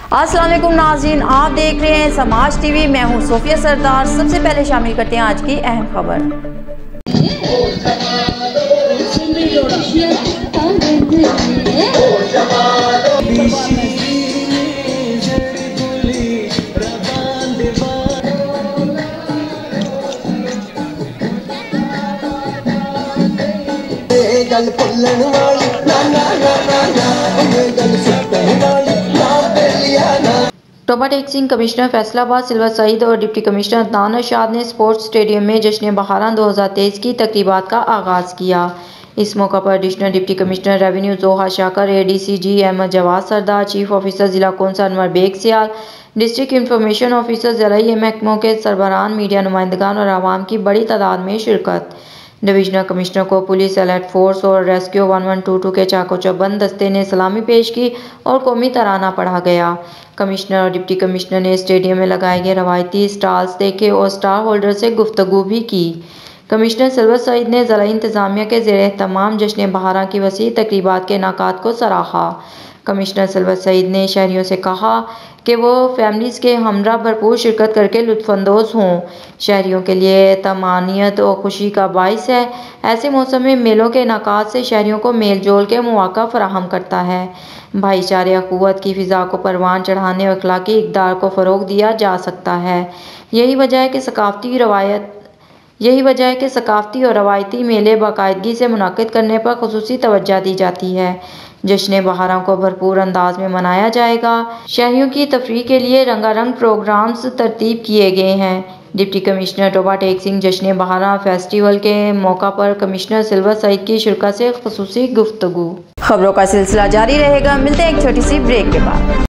अस्सलाम वालेकुम नाज़रीन, आप देख रहे हैं समाज टीवी। मैं हूं सोफिया सरदार। सबसे पहले शामिल करते हैं आज की अहम खबर। गल पुलन वाली ना ना ना ना ना गल सुतन वाली ना बेलिया ना। टोबा टेक सिंह कमिश्नर फैसलाबाद सिल्वर सईद और डिप्टी कमिश्नर अदनान अरशाद ने स्पोर्ट्स स्टेडियम में जश्न बहारान 2023 की तकरीबात का आगाज़ किया। इस मौका पर एडिशनल डिप्टी कमिश्नर रेवेन्यू जोहा शाकर, ADCG अहमद जवाद सरदार, चीफ ऑफिसर ज़िला कौंसल अनवर बेग सियाल, डिस्ट्रिक्ट इंफॉर्मेशन ऑफिसर ज़िलाई महकमों के सरबराहान, मीडिया नुमाइंदगान और आवाम की बड़ी तादाद में शिरकत। डिवीजनल कमिश्नर को पुलिस अलर्ट फोर्स और रेस्क्यू 1122 के चाको चौबंद दस्ते ने सलामी पेश की और कौमी तराना पढ़ा गया। कमिश्नर और डिप्टी कमिश्नर ने स्टेडियम में लगाए गए रवायती स्टॉल्स देखे और स्टॉल होल्डर से गुफ्तगू भी की। कमिश्नर सिल्वर सईद ने ज़िला इंतज़ामिया के ज़ेर-ए-एहतमाम जश्न बहारां की वसी तकरीबात के इनेकात को सराहा। कमिश्नर सिल्वर सईद ने शहरियों से कहा कि वो फैमिलीज़ के हमरा भरपूर शिरकत करके लुत्फ़अंदोज़ हों। शहरियों के लिए तमानियत और खुशी का बाइस है। ऐसे मौसम में मेलों के इनेकात से शहरियों को मेल जोल के मौका फराहम करता है। भाईचारे अख़ुवत की फ़िज़ा को परवान चढ़ाने और अखलाकी इक़दार को फ़रोग़ दिया जा सकता है। यही वजह है कि सकाफ़ती और रवायती मेले बाकायदगी से मुनक़िद करने पर ख़ुसूसी तवज्जो दी जाती है। जश्न बहारां को भरपूर अंदाज में मनाया जाएगा। शहरियों की तफरीह के लिए रंगारंग प्रोग्राम्स तरतीब किए गए हैं। Deputy commissioner Toba Tek Singh Jashn Baharan festival के मौका पर कमिश्नर सिल्वर सईद की शिरकत से ख़ुसूसी गुफ्तगू। खबरों का सिलसिला जारी रहेगा। मिलते हैं एक छोटी सी ब्रेक के बाद।